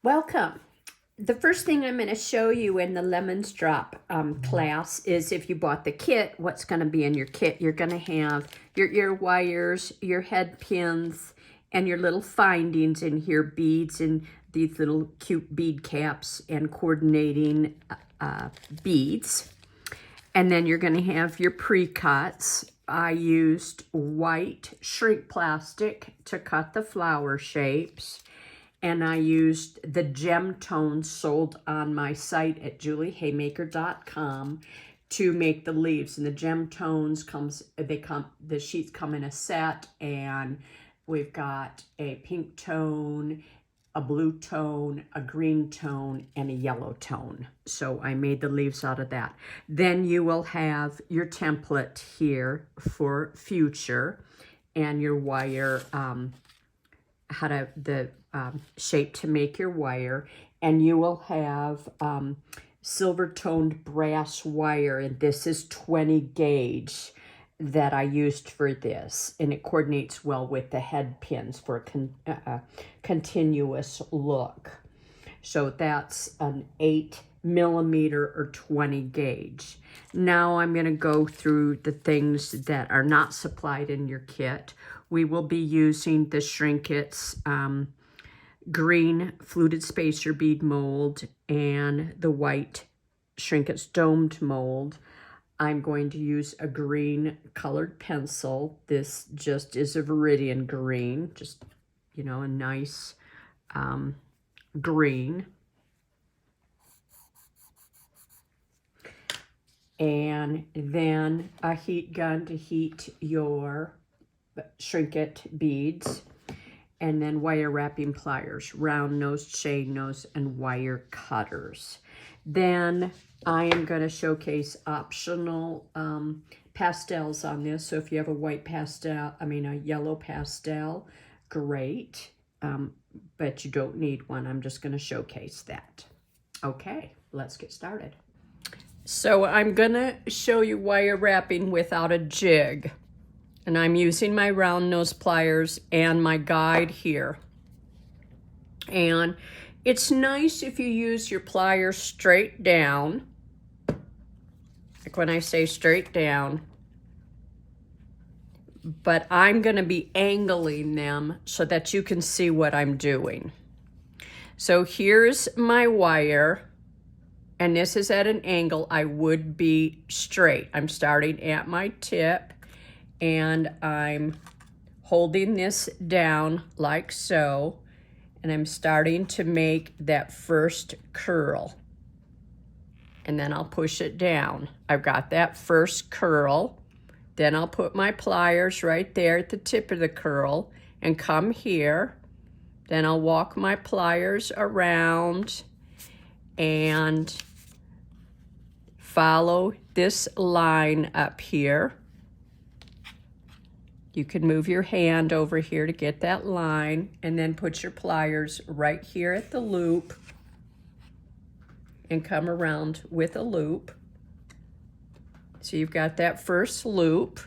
Welcome. The first thing I'm going to show you in the Lemons Drop class is if you bought the kit, what's going to be in your kit. You're going to have your ear wires, your head pins, and your little findings in here, beads and these little cute bead caps and coordinating beads. And then you're going to have your pre-cuts. I used white shrink plastic to cut the flower shapes. And I used the gem tones sold on my site at juliehaymaker.com to make the leaves. And the gem tones the sheets come in a set, and we've got a pink tone, a blue tone, a green tone, and a yellow tone. So I made the leaves out of that. Then you will have your template here for future and your wire, shape to make your wire, and you will have silver toned brass wire, and this is 20 gauge that I used for this, and it coordinates well with the head pins for a continuous look. So that's an 8mm or 20 gauge. Now I'm going to go through the things that are not supplied in your kit. We will be using the Shrinkets green fluted spacer bead mold and the white Shrinkets domed mold. I'm going to use a green colored pencil. This just is a Viridian green, just, a nice green. And then a heat gun to heat your Shrinket beads. And then wire wrapping pliers, round nose, chain nose, and wire cutters. Then I am going to showcase optional pastels on this. So if you have a yellow pastel, great. But you don't need one. I'm just going to showcase that. Okay, let's get started. So I'm going to show you wire wrapping without a jig. And I'm using my round nose pliers and my guide here. And it's nice if you use your pliers straight down. Like when I say straight down. But I'm going to be angling them so that you can see what I'm doing. So here's my wire. And this is at an angle. I would be straight. I'm starting at my tip. And I'm holding this down like so, and I'm starting to make that first curl. And then I'll push it down. I've got that first curl. Then I'll put my pliers right there at the tip of the curl and come here. Then I'll walk my pliers around and follow this line up here. You can move your hand over here to get that line, and then put your pliers right here at the loop and come around with a loop. So you've got that first loop,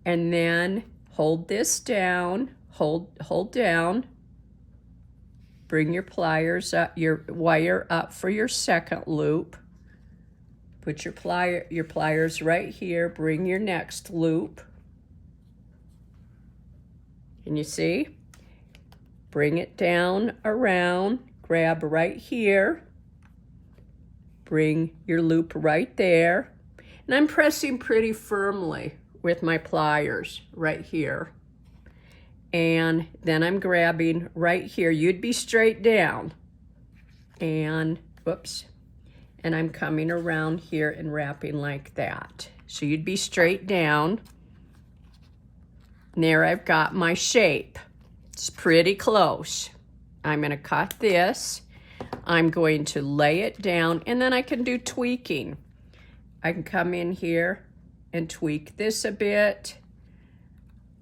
and then hold this down, hold down, bring your pliers up, your wire up for your second loop. Put your pliers right here, bring your next loop. Can you see? Bring it down around, grab right here, bring your loop right there. And I'm pressing pretty firmly with my pliers right here. And then I'm grabbing right here. You'd be straight down. And, whoops. And I'm coming around here and wrapping like that. So you'd be straight down. And there I've got my shape. It's pretty close. I'm going to cut this. I'm going to lay it down, and then I can do tweaking. I can come in here and tweak this a bit.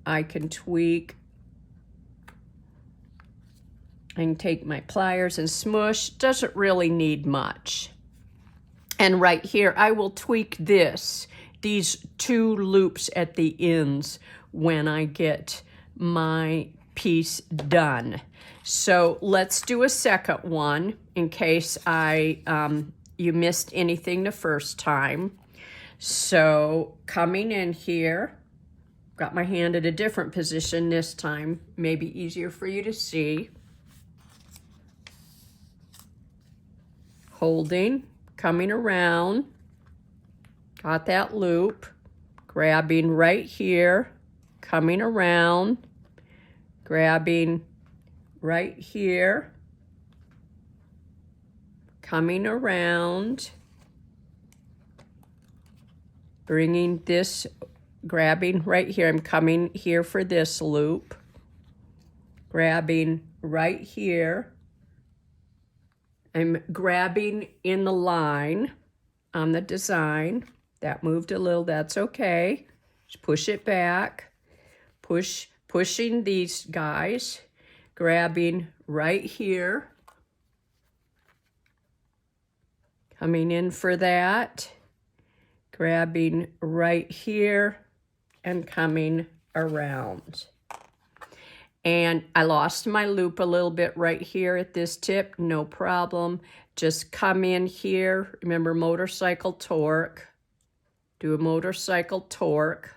I can tweak. I can take my pliers and smush. Doesn't really need much. And right here, I will tweak these two loops at the ends when I get my piece done. So let's do a second one in case you missed anything the first time. So coming in here, got my hand at a different position this time, maybe easier for you to see. Holding, coming around, got that loop, grabbing right here, coming around, grabbing right here, coming around, bringing this, grabbing right here. I'm coming here for this loop, grabbing right here. I'm grabbing in the line on the design. That moved a little, that's okay. Just push it back, pushing these guys, grabbing right here, coming in for that, grabbing right here, and coming around. And I lost my loop a little bit right here at this tip, no problem. Just come in here, remember motorcycle torque, do a motorcycle torque.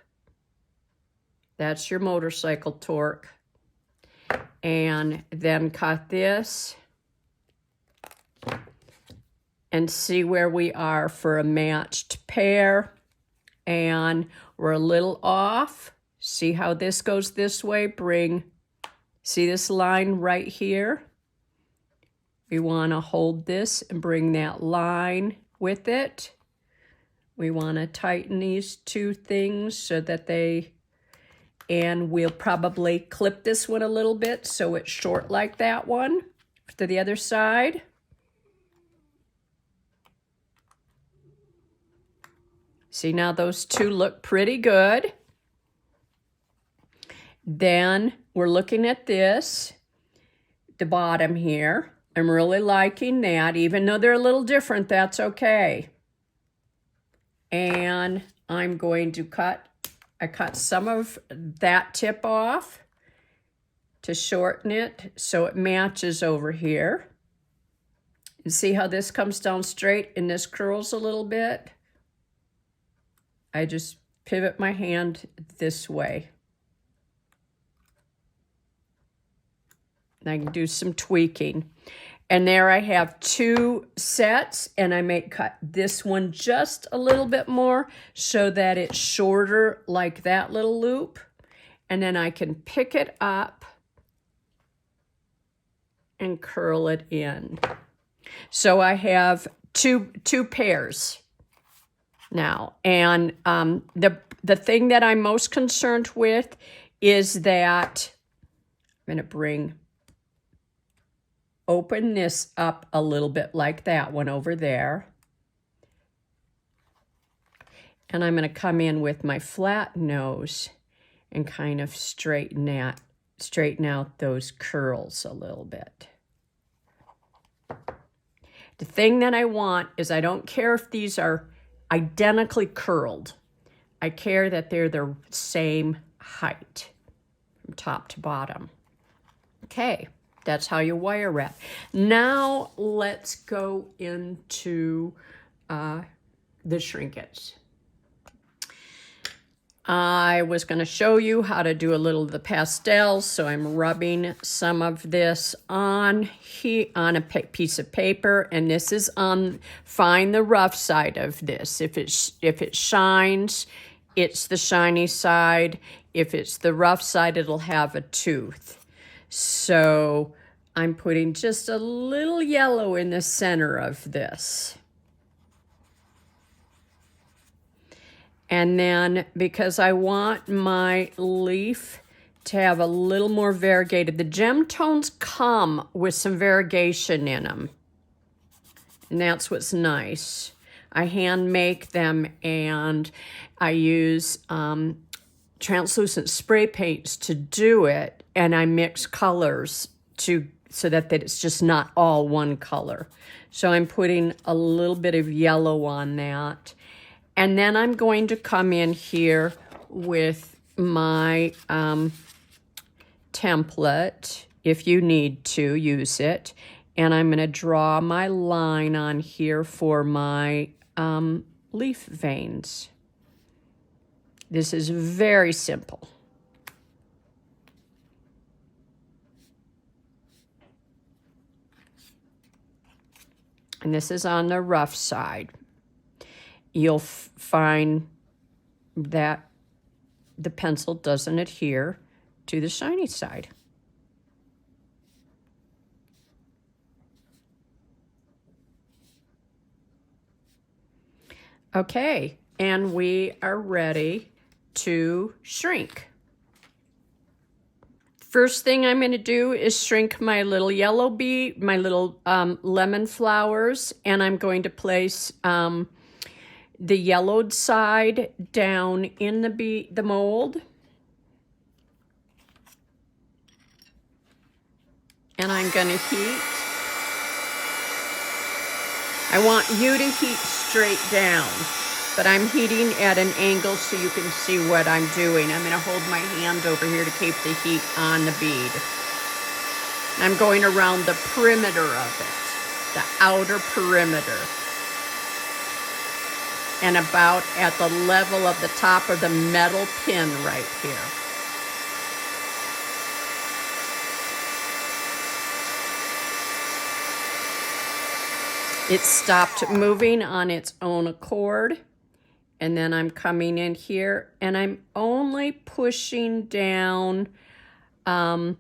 That's your motorcycle torque. And then cut this and see where we are for a matched pair. And we're a little off. See how this goes this way? See this line right here? We want to hold this and bring that line with it. We want to tighten these two things so that and we'll probably clip this one a little bit so it's short like that one to the other side. See, now those two look pretty good. Then we're looking at this, the bottom here. I'm really liking that. Even though they're a little different, that's okay. And I'm going to I cut some of that tip off to shorten it so it matches over here. And see how this comes down straight and this curls a little bit? I just pivot my hand this way. I can do some tweaking. And there I have two sets, and I may cut this one just a little bit more so that it's shorter like that little loop. And then I can pick it up and curl it in. So I have two pairs now. And the thing that I'm most concerned with is that I'm going to open this up a little bit like that one over there. And I'm going to come in with my flat nose and kind of straighten out those curls a little bit. The thing that I want is I don't care if these are identically curled. I care that they're the same height from top to bottom. Okay. That's how you wire wrap. Now let's go into the Shrinkets. I was going to show you how to do a little of the pastels, so I'm rubbing some of this on a piece of paper, and this is find the rough side of this. If it shines, it's the shiny side. If it's the rough side, it'll have a tooth. So I'm putting just a little yellow in the center of this. And then because I want my leaf to have a little more variegated, the gem tones come with some variegation in them. And that's what's nice. I hand make them, and I use translucent spray paints to do it. And I mix colors so that it's just not all one color. So I'm putting a little bit of yellow on that. And then I'm going to come in here with my template if you need to use it. And I'm going to draw my line on here for my leaf veins. This is very simple. And this is on the rough side. You'll find that the pencil doesn't adhere to the shiny side. Okay, and we are ready to shrink. First thing I'm going to do is shrink my little yellow bead, my little lemon flowers, and I'm going to place the yellowed side down in the mold. And I'm going to heat. I want you to heat straight down, but I'm heating at an angle so you can see what I'm doing. I'm going to hold my hand over here to keep the heat on the bead. I'm going around the perimeter of it, the outer perimeter, and about at the level of the top of the metal pin right here. It stopped moving on its own accord. And then I'm coming in here and I'm only pushing down about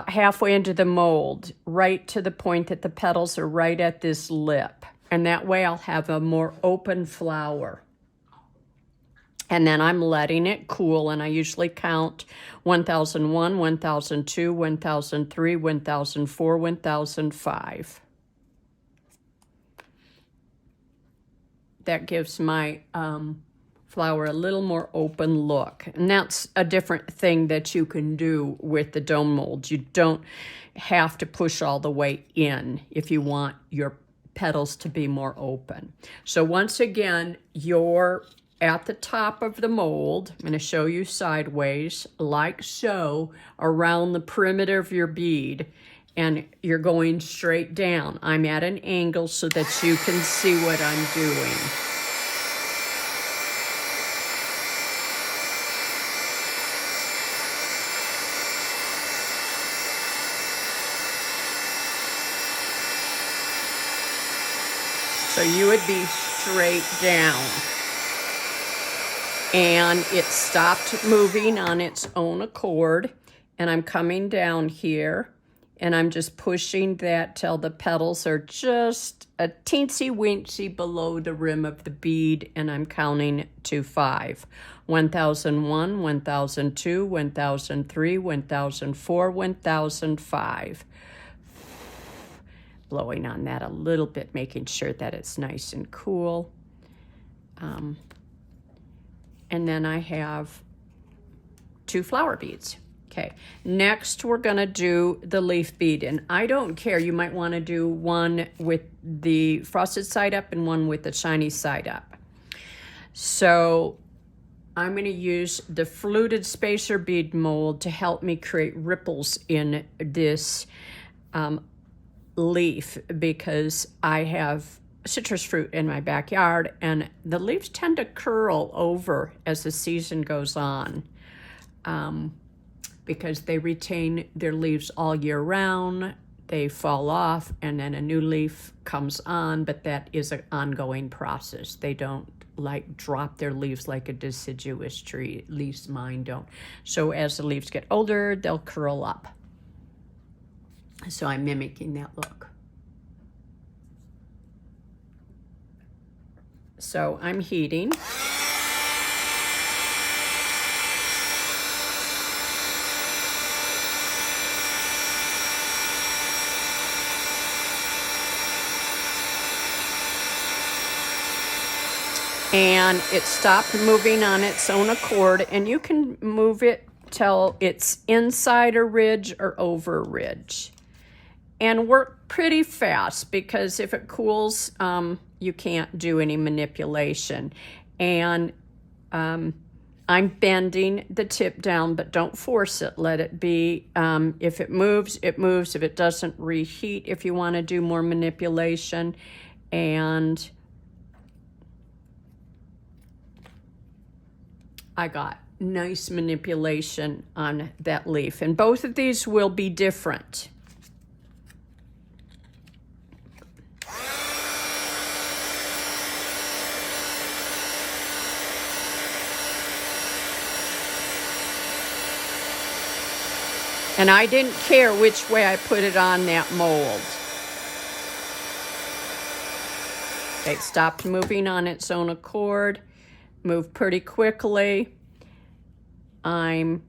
halfway into the mold, right to the point that the petals are right at this lip. And that way I'll have a more open flower. And then I'm letting it cool, and I usually count 1001, 1002, 1003, 1004, 1005. That gives my flower a little more open look. And that's a different thing that you can do with the dome mold. You don't have to push all the way in if you want your petals to be more open. So once again, you're at the top of the mold. I'm going to show you sideways, like so, around the perimeter of your bead. And you're going straight down. I'm at an angle so that you can see what I'm doing. So you would be straight down. And it stopped moving on its own accord. And I'm coming down here. And I'm just pushing that till the petals are just a teensy-weensy below the rim of the bead, and I'm counting to 5. 1001, 1002, 1003, 1004, 1005. Blowing on that a little bit, making sure that it's nice and cool. And then I have 2 flower beads. Okay, next we're gonna do the leaf bead, and I don't care, you might wanna do one with the frosted side up and one with the shiny side up. So I'm gonna use the fluted spacer bead mold to help me create ripples in this leaf, because I have citrus fruit in my backyard and the leaves tend to curl over as the season goes on. Because they retain their leaves all year round, they fall off, and then a new leaf comes on, but that is an ongoing process. They don't like drop their leaves like a deciduous tree, at least mine don't. So as the leaves get older, they'll curl up. So I'm mimicking that look. So I'm heating. And it stopped moving on its own accord, and you can move it till it's inside a ridge or over a ridge. And work pretty fast, because if it cools, you can't do any manipulation. And I'm bending the tip down, but don't force it. Let it be. If it moves, it moves. If it doesn't, reheat if you want to do more manipulation. And I got nice manipulation on that leaf. And both of these will be different. And I didn't care which way I put it on that mold. It stopped moving on its own accord, moved pretty quickly. I'm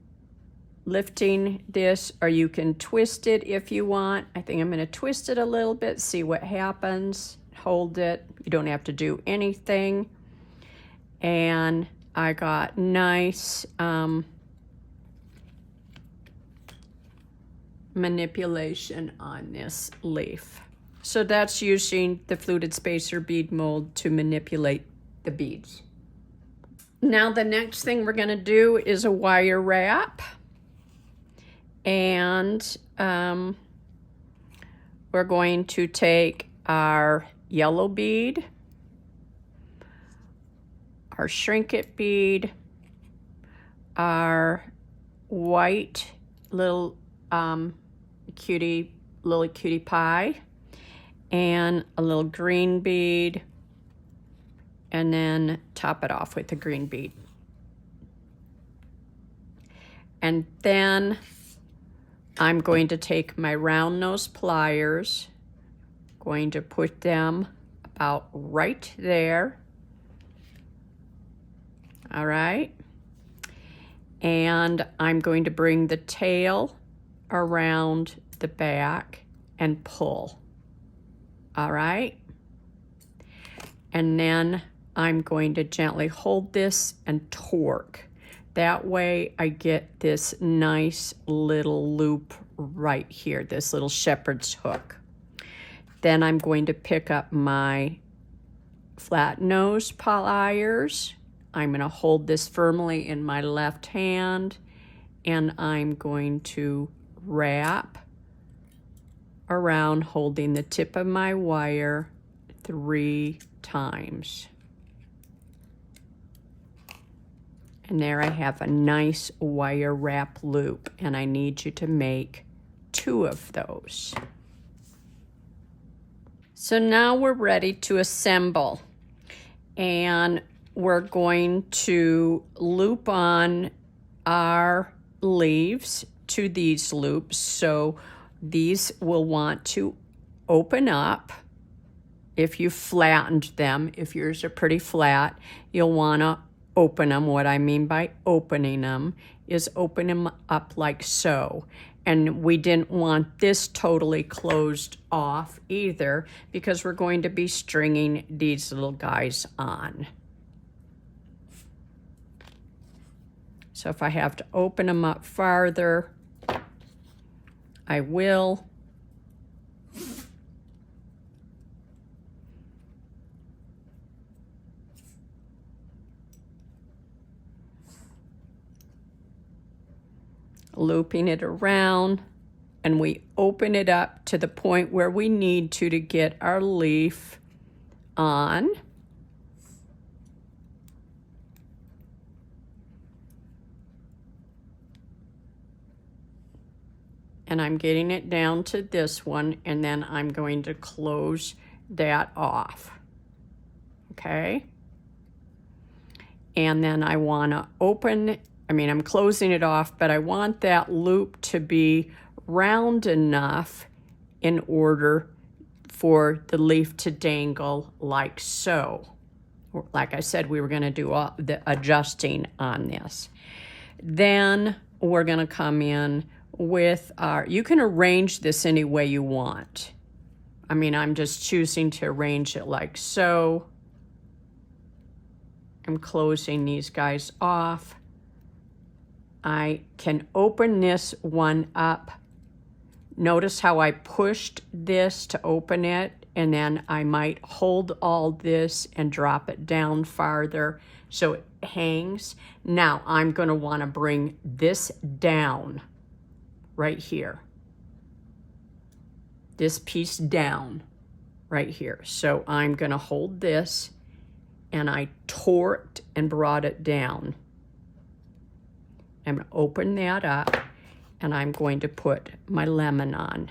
lifting this, or you can twist it if you want. I think I'm going to twist it a little bit, see what happens. Hold it. You don't have to do anything. And I got nice manipulation on this leaf. So that's using the fluted spacer bead mold to manipulate the beads. Now the next thing we're going to do is a wire wrap. And we're going to take our yellow bead, our Shrinket bead, our white little cutie pie, and a little green bead, and then top it off with the green bead. And then I'm going to take my round nose pliers, going to put them about right there. All right. And I'm going to bring the tail around the back and pull. All right. And then I'm going to gently hold this and torque. That way I get this nice little loop right here, this little shepherd's hook. Then I'm going to pick up my flat nose pliers. I'm going to hold this firmly in my left hand, and I'm going to wrap around holding the tip of my wire 3 times. And there I have a nice wire wrap loop, and I need you to make 2 of those. So now we're ready to assemble, and we're going to loop on our leaves to these loops. So these will want to open up. If you flattened them, if yours are pretty flat, you'll want to open them. What I mean by opening them is open them up like so. And we didn't want this totally closed off either, because we're going to be stringing these little guys on. So if I have to open them up farther, I will. Looping it around, and we open it up to the point where we need to get our leaf on. And I'm getting it down to this one, and then I'm going to close that off. Okay? And then I want to open, I'm closing it off, but I want that loop to be round enough in order for the leaf to dangle like so. Like I said, we were going to do all the adjusting on this. Then we're going to come in with our, you can arrange this any way you want. I'm just choosing to arrange it like so. I'm closing these guys off. I can open this one up. Notice how I pushed this to open it. and then I might hold all this and drop it down farther so it hangs. Now I'm going to want to bring this down right here. This piece down right here. So I'm going to hold this, and I torqued and brought it down. I'm going to open that up, and I'm going to put my lemon on.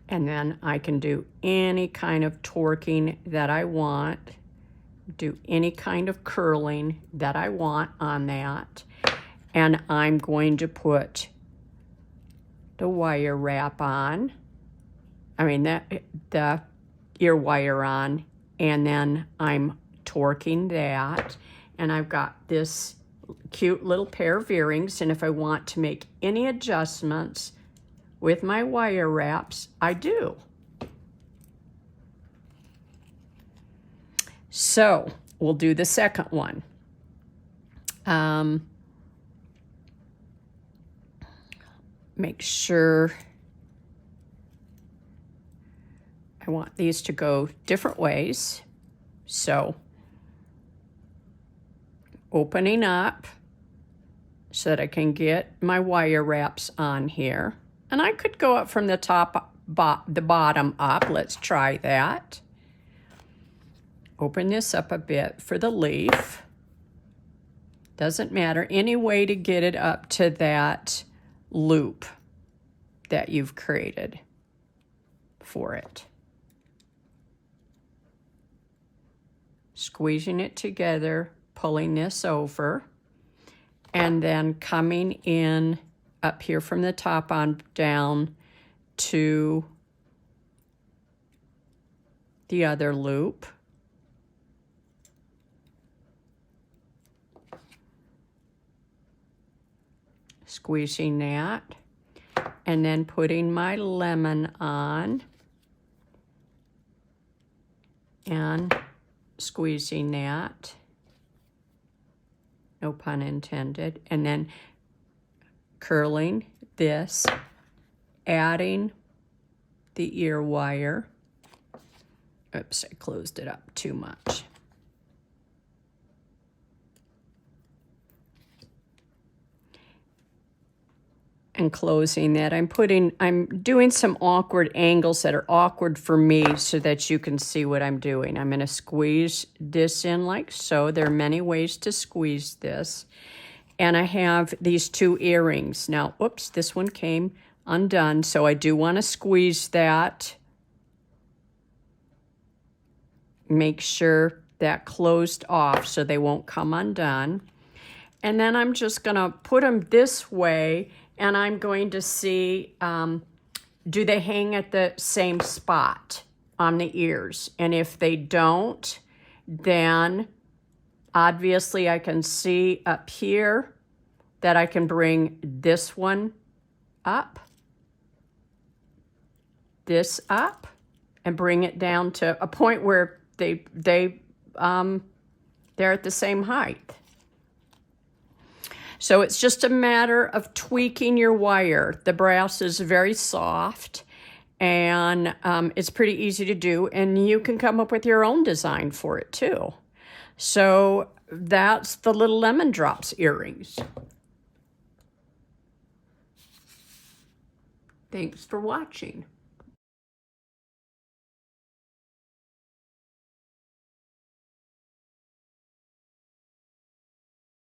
And then I can do any kind of torquing that I want, do any kind of curling that I want on that. And I'm going to put the wire wrap on, the ear wire on, and then I'm torquing that. And I've got this cute little pair of earrings, and if I want to make any adjustments with my wire wraps, I do. So we'll do the second one. Make sure I want these to go different ways. So opening up so that I can get my wire wraps on here. And I could go up from the top, the bottom up. Let's try that. Open this up a bit for the leaf. Doesn't matter, any way to get it up to that loop that you've created for it. Squeezing it together, pulling this over, and then coming in up here from the top on down to the other loop. Squeezing that, and then putting my lemon on and squeezing that, no pun intended, and then curling this, adding the ear wire. Oops, I closed it up too much. And closing that, I'm doing some awkward angles that are awkward for me so that you can see what I'm doing. I'm going to squeeze this in like so. There are many ways to squeeze this. And I have these two earrings. Now, oops, this one came undone, so I do want to squeeze that. Make sure that closed off so they won't come undone. And then I'm just going to put them this way, and I'm going to see, do they hang at the same spot on the ears? And if they don't, then obviously I can see up here that I can bring this one up, this up, and bring it down to a point where they're at the same height. So it's just a matter of tweaking your wire. The brass is very soft, and it's pretty easy to do, and you can come up with your own design for it too. So that's the little lemon drops earrings. Thanks for watching.